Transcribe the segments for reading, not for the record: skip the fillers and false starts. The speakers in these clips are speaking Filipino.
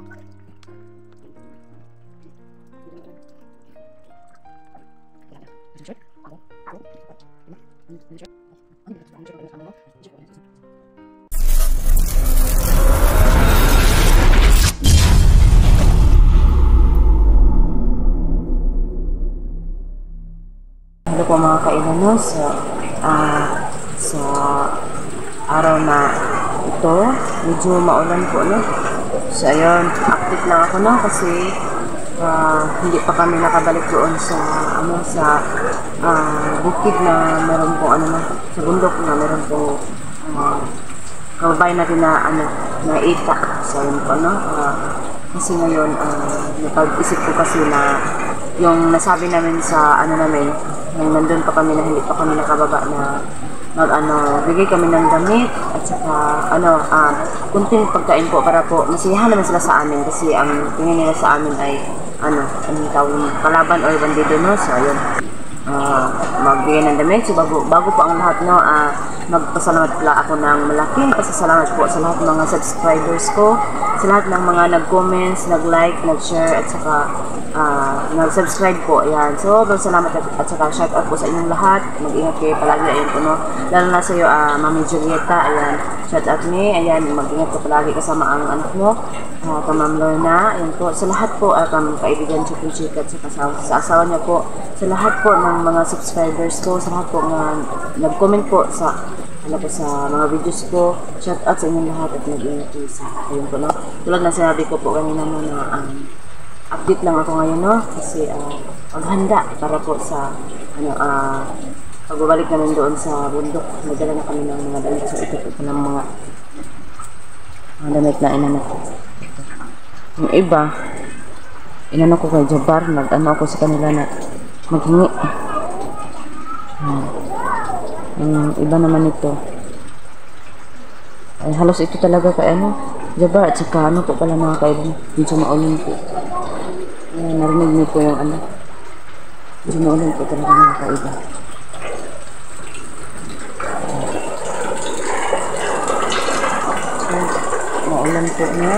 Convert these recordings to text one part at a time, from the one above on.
Hello po mga kainan, no? Sa araw na ito, medyo maulan po, no? So ayun, active lang ako, no? Kasi hindi pa kami nakabalik doon sa bukid na meron po sa bundok na meron po kababayan natin na ita. So ayun po, no? Kasi ngayon napag-isip ko kasi na yung nasabi namin sa namin, nung nandun pa kami na hindi pa kami nakababa na bigay kami ng damit at saka kunting pagkain po para po masiyahan naman sila sa amin kasi ang tingin nila sa amin ay tawag kalaban or bandido, no? So ayun, magbigay ng damit. So bago po ang lahat, no, magpasalamat pala ako ng malaking pasasalamat po sa lahat ng mga subscribers ko, sa lahat ng mga nag-comments, nag-like, nag-share at saka nag-subscribe po. Ayan, so salamat at saka shout out po sa inyong lahat. Mag-ingat kayo palagi. Ayan po, no, lalo na sa iyo, Mami Julieta. Ayan, shout out me. Ayan, mag-ingat ka palagi kasama ang anak mo, Ma'am Lorna. Ayan po, sa lahat po kaibigan Chika at saka sa asawa niya po, sa lahat po ng mga subscribers ko, sa lahat po na nag-comment po sa sa mga videos ko. Shout out sa inyong lahat at mag-ingat kayo sa ayun po, no. Tulad na sinabi ko po kanina mo na update lang ako ngayon, no, kasi paghanda para po sa pagbabalik namin doon sa bundok. Nagdala na kami ng mga damit. So ito po ng mga damit na inanok ko. Yung iba inanok ko kay Jabar, ako sa kanila na maghingi. Yung iba naman ito ay halos ito talaga kay Jabar at saka po pala mga kaibigan, medyo maulan po. Narinig niyo po yung medyo maulan po talaga mga kaibigan. Maulan po na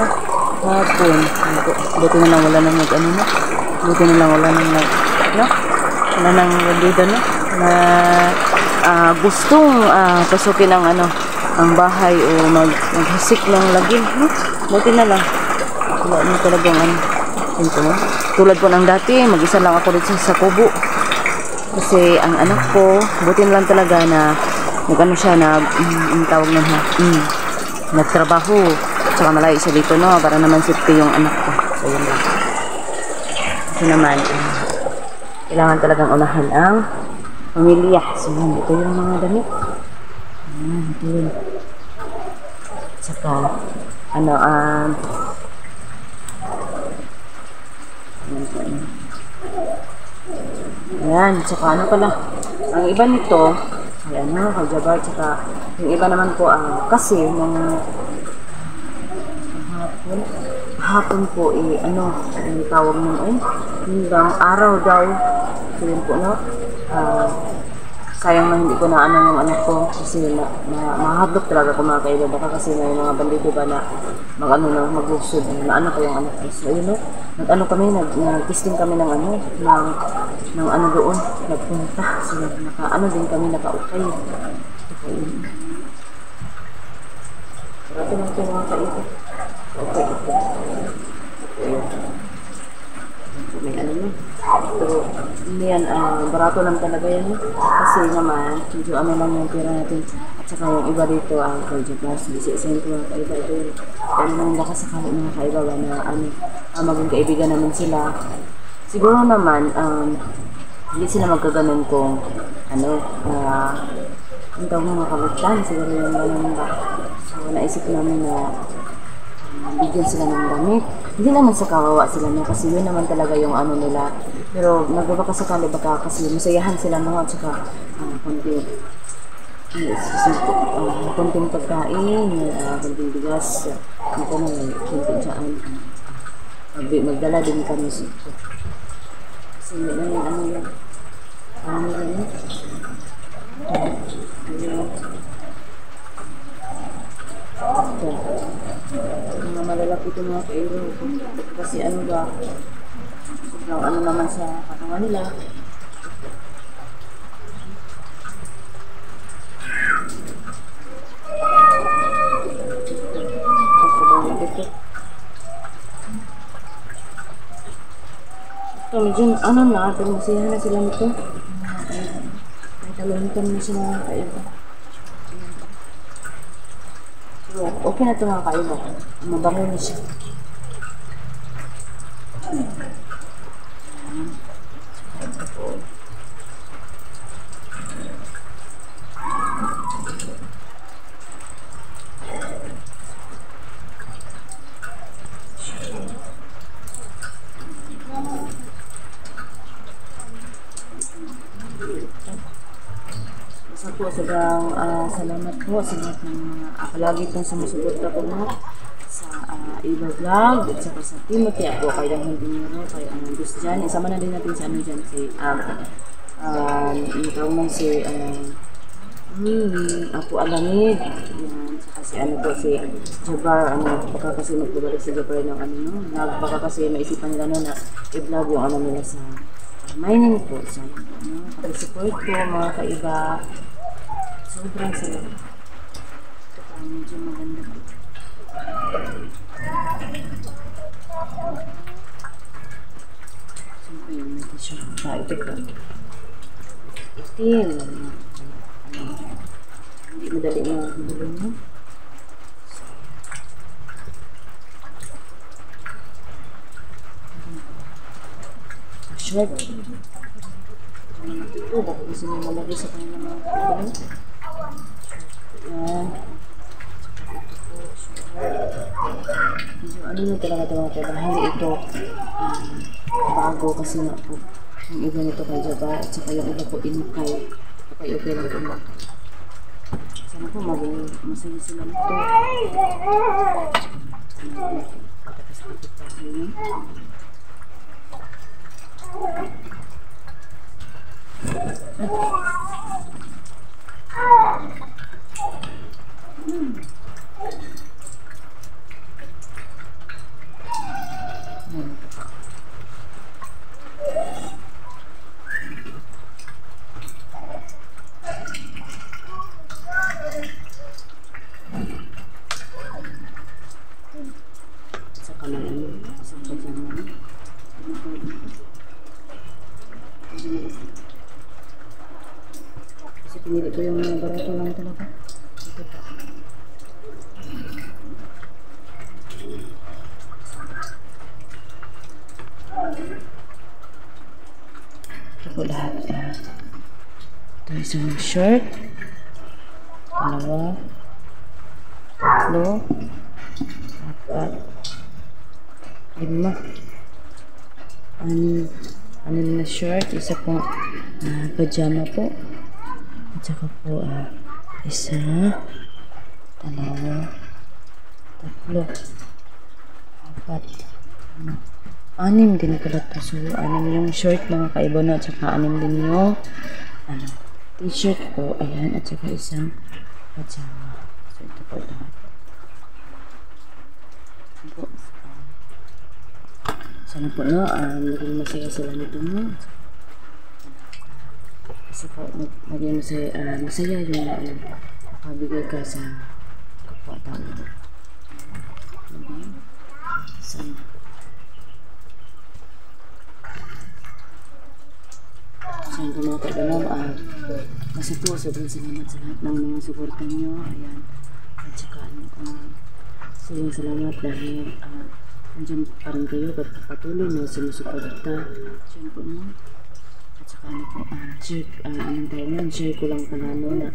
hapon. Buti na lang wala nang buti na lang wala nang bandido, no, na gustong pasukin ang bahay o maghasik ng lagim, no? Buti na lang wala na talagang tulad po ng dati, mag-isa lang ako dito sa kubo kasi ang anak ko, buti na lang talaga na siya na tawag nagtrabaho saka malayo siya dito, no, para naman safety yung anak ko. So yun lang, kasi naman kailangan talagang unahan ang pamilya. So yun, ito yung mga damit. Ito yun. Saka ayan, saka pala ang iba nito, ayan na, kajabar, saka yung iba naman po kasi nung hapon po yung tawag nun hanggang araw daw. So yun po, no, sayang na hindi ko na yung anak ko kasi mahadlok talaga ko mga kaibigan. Baka kasi may mga bandido ba na mag-usod na ko yung anak ko. So yun, no, kami, nag-testing kami ng doon, nagpunta. So din kami, naka-ukay. So yun. Marami lang ito mga kaibigan. Okay, ito. May pero hindi yan, barato lang talaga yan, kasi naman medyo lang yung pera natin at saka yung iba dito kay Jabar, isa-isahin ko mga kaiba ito yun. Nang nakasakali mga kaiba ba na maging kaibigan namin sila, siguro naman hindi sila magkaganon kung ang tawag mga kabutan, siguro yung ganun ba. So naisip namin na bigyan sila ng damit. Hindi naman sa kawawa sila, no, kasi yun naman talaga yung nila. Pero nagbabakasakali baka kasi masayahan sila, no, at saka konting pagkain, konting bigas, konting dyan. Magdala din kami sa ito. Kasi yun yan. Mga malalaki ito mga kairo. Kasi ano ba, sobrang ano naman sa katawan nila. Sobrang laki ito. Ito, medyo ano na, pero masaya na sila nito. May taluntan na sila mga kairo. So, okay na ito mga kairo. Mabango na siya. Basta po, sobrang salamat po sa lahat ng mga palagi pong sumusuporta po na sa Iba Vlog at saka sa Timothy ako kay Danghon Pinero, kay Diyos dyan. Isama na din natin si ano dyan, si yung tawag mo si Apo Alamid. Yan, saka si ano po, si Jabar, baka kasi magbabalik si Jabar ng ano, no? Baka kasi maisipan nila no, na i-vlog yung ano nila sa mining po. So, pag-support ko mga kaiba. Sobrang salamat. Ito pa, medyo maganda po. Siyempre yung may t-shirt. Ito po. Itim. Hindi madali na hulugan mo. Short. Ito, bakit gusto nyo malagay sa kanya mga kaibigan? Yan. Ano na talaga ito mga kaibigan? Hindi ito bago kasi nga po. Yung iba nito kay Jabar at saka yung iba po inukay. Okay lang po. Sana po maging masaya sila nito. Pagkakasakit tayo yun. Saka na yun. Saka dyan na. Kasi pinili ko yung mga barato lang talaga. Ito pa. Ito po lahat. Ito isang shirt. Dalawa. Tatlo. Apat. Lima. Ano na shirt. Isa pong pajama po. At saka po isa. Dalawa. Tatlo. Apat. Anim din pala ito. So, anim yung shirt mga kaiba na. At saka anim din yung t-shirt po. Ayan. At saka isang pajama. So, ito po lahat. Ito po. Sana po no, maging masaya sila nito no. Kasi po, maging masaya yung makabigay ka sa kapwa-tao. Sana. Sana po mga kaibigan, kasi po, sobrang salamat sa lahat ng mga suporta nyo. Ayan. At saka, sobrang salamat dahil nandiyan pa rin kayo at patuloy na sumusuporta. Diyan po no. At saka share, anong tayo nun, share ko lang pala no na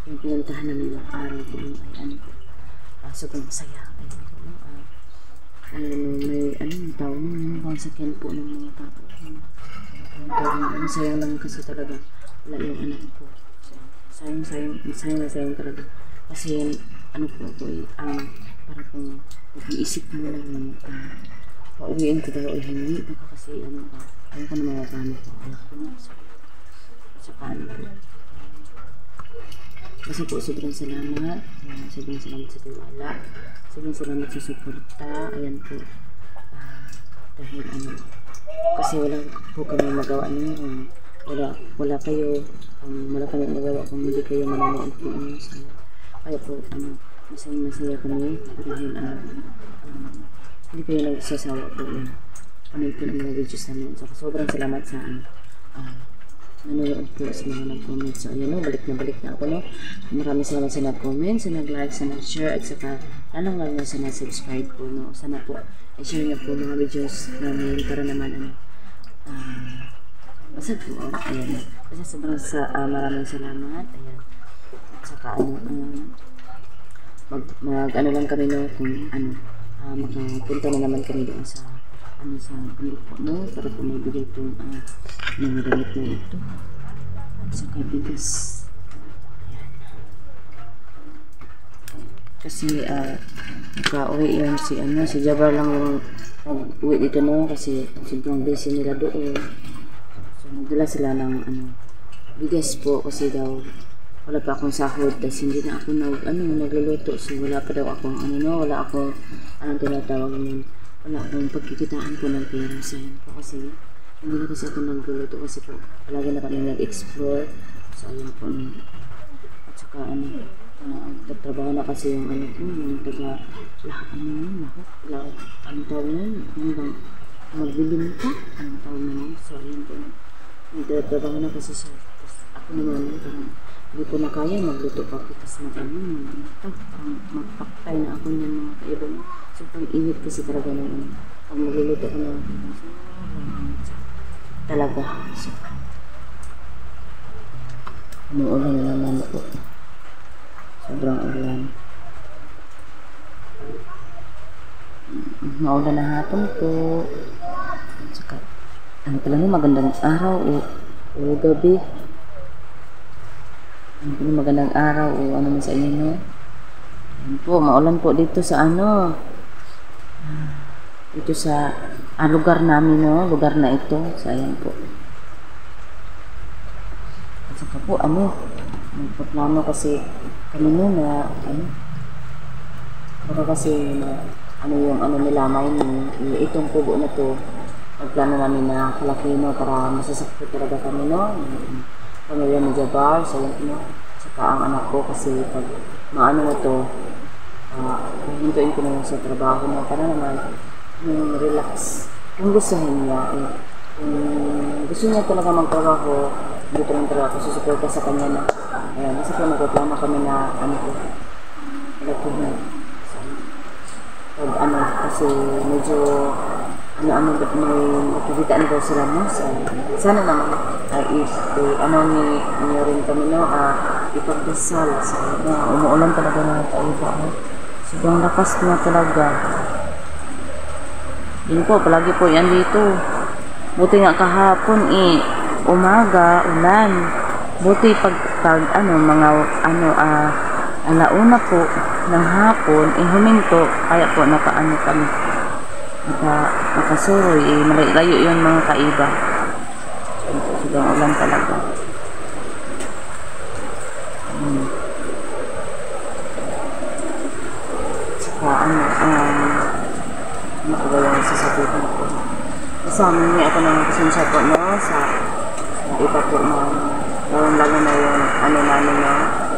yung pinuntahan namin ng araw ko ay sobrang masaya. Ayun po no. May tao no, yung sakyan po ng mga tao. Sayang lang kasi talaga wala yung anak ko. Sayang talaga. Kasi para kung mag-iisip mo lang pauwiin ko daw ay hindi. Baka kasi ayaw ko na mga paano ko. Ayaw ko na. Sa paano ko. Basta po, sobrang salamat. Ayan, sobrang salamat sa tiwala. Sobrang salamat sa suporta. Ayan po. Dahil kasi wala po kami magawa niyo. Wala kayo. Wala kami magawa kung hindi kayo manonood po niyo. So, kaya po, masaya kami. Dahil, hindi kayo nagsasawa po yun. Panood po ng mga videos namin. So, sobrang salamat sa nanonood po sa mga nag-comment. So, ayun, balik na ako, no? Maraming salamat sa nag-comment, sa nag-like, sa nag-share, at saka lalong sa na-subscribe po, no? Sana po, i-share na po mga videos namin para naman, basta po, ayan. Basta sobrang maraming salamat, ayan. At saka, lang kami, no, kung, makapunta na naman kami doon sa bundok po, no? Para po magbigay itong mga damit na ito. At saka bigas. Ayan. Kasi, nakauwi yun si Jabar lang yung mag-uwi dito, no? Kasi sobrang busy nila doon. So, nagdala sila ng, bigas po kasi daw wala pa akong sahod. Tapos hindi na ako nagluluto. So, wala pa daw akong, wala akong, tinatawag nun. Wala akong pagkikitaan po ng pera sa akin po kasi hindi na kasi ako nagluluto kasi po palagi na kami nag-explore. So ayun po, at saka nagtatrabaho na kasi yung yung taga tawag nun, yung bang magbibinta, tawag nun. So ayun po, nagtatrabaho na kasi siya. Tapos ako naman parang hindi ko na kaya magluto pa ako. Tapos parang magpaktay na ako niyan mga kaibang. Sobrang init kasi talaga ng pag magluluto ko na talaga. So, umuulan na naman po. Sobrang ulan. Maulan na hapon po. Saka, pala no, magandang araw o gabi. Magandang araw o man sa inyo, no? Ayan po, maulan po dito sa ito sa lugar namin, no? Lugar na ito. So, ayan po. At saka po, nagpaplano kasi kami na, para kasi yung nila, itong kubo na to, nagplano namin na kalaki, no? Para masasakto talaga kami, no? Pamilya ni Jabar, so yun, no? Saka ang anak ko kasi pag na to, hintuin ko na sa trabaho na para naman relax. Kung gustuhin niya, kung gusto niya talaga magtrabaho, dito lang talaga ako susuporta sa kanya na, ayan, kasi po nagreklamo kami na, malaki na. Pag kasi medyo, may nakikita na daw sila mo. Sana naman, niyo rin kami, no, ipagdasal. So, umuulan talaga na tayo po. Sobrang lakas na talaga. Yun po, palagi po yan dito. Buti nga kahapon, umaga, ulan. Buti pag mga, alauna po ng hapon, huminto, kaya po kami. Nakasuroy, malayo yun mga kaiba. Sobrang ulan talaga. Saka nakagawa yung sasabihin ko. Kasama niya ako ng pasensya po, no? Sa iba po na lalo na yung namin na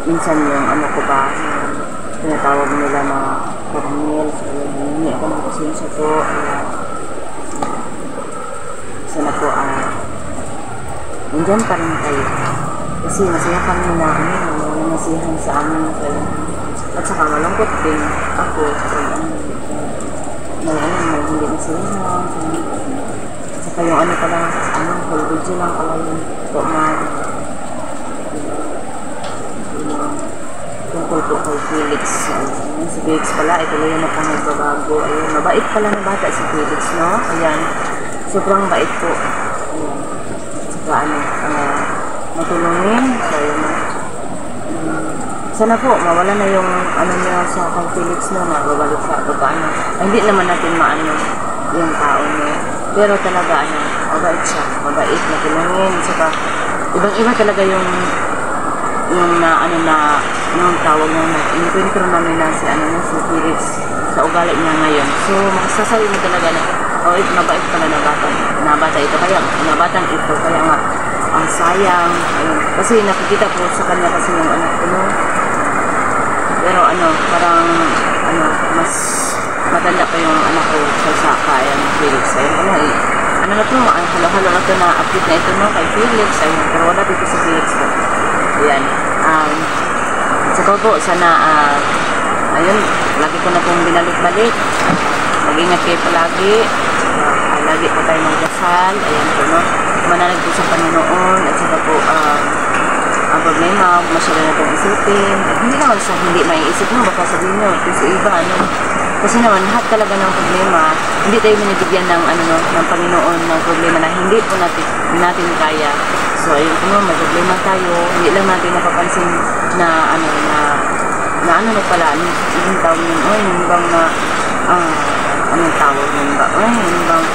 minsan yung ko ba tinatawag nila na Cornel. So hindi ako ng pasensya po. Sana po nandyan pa rin kayo kasi masaya kami na nasihan sa amin kayo. At saka malungkot din ako may hindi nasihan. At saka yung pala whole video lang pala yung po tungkol po kay Felix. Si Felix pala, ito lang yung nagbabago. Ayun, mabait pala na bata si Felix, no? Ayan, sobrang bait po. Ayan. Saka matulungin. So, ayun na. Sana po, mawala na yung niya sa kay Felix, no? Mababalik sa paano. Hindi naman natin yung tao niya. Pero talaga, mabait siya. Mabait, matulungin. Saka, ibang-iba talaga yung yung na ano na yung tawag na encounter namin na si ano na si Felix sa ugali niya ngayon. So masasabi mo talaga na mabait pala na bata ito, kaya na batang ito, kaya nga ang sayang ayun. Kasi nakikita ko sa kanya kasi yung anak ko no, pero ano parang ano mas maganda pa yung anak ko sa kaya ni Felix. Ayun ano na to, halo-halo na to na update na ito no kay Felix, ayun, pero wala dito sa Felix ko. Ayan. Sa po, sana, ayun, lagi ko na pong binalik-balik. Mag-ingat kayo palagi. Lagi po tayo magdasal. Ayan po, no? Manalag po sa Panginoon. At saka po, ang problema, masyado na itong isipin. At hindi naman sa hindi may isip mo, baka sabihin nyo, kasi iba, ano. Kasi naman, lahat talaga ng problema, hindi tayo binibigyan ng, ano, no, ng Panginoon ng problema na hindi po natin kaya. So, ayun po no, may problema tayo. Hindi lang natin napapansin na ano na pala, yung tawag yun, yung bang na, anong tawag yun ba? Yung bang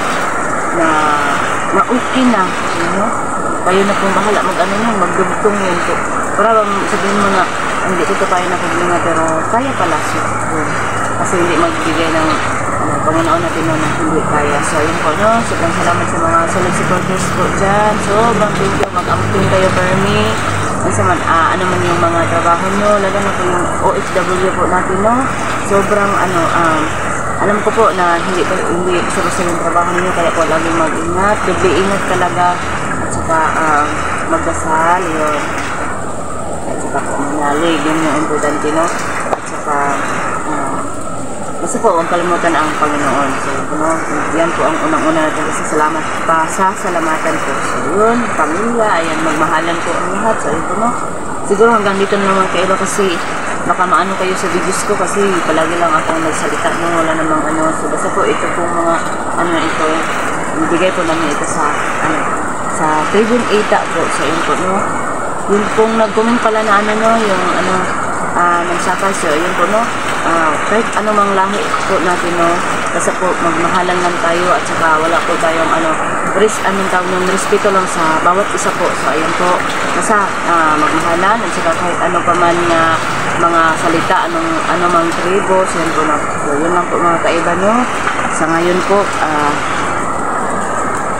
na okay na, you know? Kayo na pong bahala, magdugtong yun po. Para bang sabihin mo na, hindi ko kaya na problema, pero kaya pala siya. Kasi hindi magbigay ng Panginoon natin na hindi kaya. So, ayun po, no? Sobrang salamat sa mga solid supporters po dyan. So, thank you. Mag-amping kayo for me. Ano man yung mga trabaho nyo, lalo na po yung OFW po natin, no? Sobrang, alam ko po na hindi basta yung trabaho niyo, kaya po laging mag-ingat. Doble ingat talaga. At saka, magdasal, yun. At saka po, manalig. Yun yung importante, no? At saka, kasi po, huwag kalimutan ang Panginoon. So, yan po ang unang-una natin kasi salamatan po. So, yun, pamilya, ayan, magmahalan po ang lahat. So, yun po, no? Siguro hanggang dito na naman kayo kasi baka maano kayo sa videos ko kasi palagi lang akong nagsalita no, wala namang ano. So, basta po, ito po mga, ito, ibigay po namin ito sa, sa Tribune 8 po. So, yun po, no? Yun pong nag-comment pala na yung nagsakal siya, yun po, no? Kahit anumang lahi po natin, no? Basta po magmahalan lang tayo at saka wala po tayong respeto lang sa bawat isa po. So ayun po, basta magmahalan at saka kahit ano pa man nga mga salita, anumang tribo, so yun po na. So yun lang po mga kaiba, no? Sa ngayon po,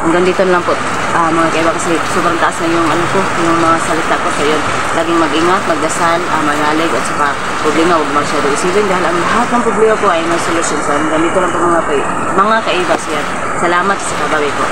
hanggang dito lang po mga kaiba kasi sobrang taas na yung yung mga salita ko. So yun, laging mag-ingat, magdasal, manalig at saka problema huwag masyado isipin dahil ang lahat ng problema po ay may solusyon. So hanggang dito lang po mga kaiba. Salamat sa kababay po.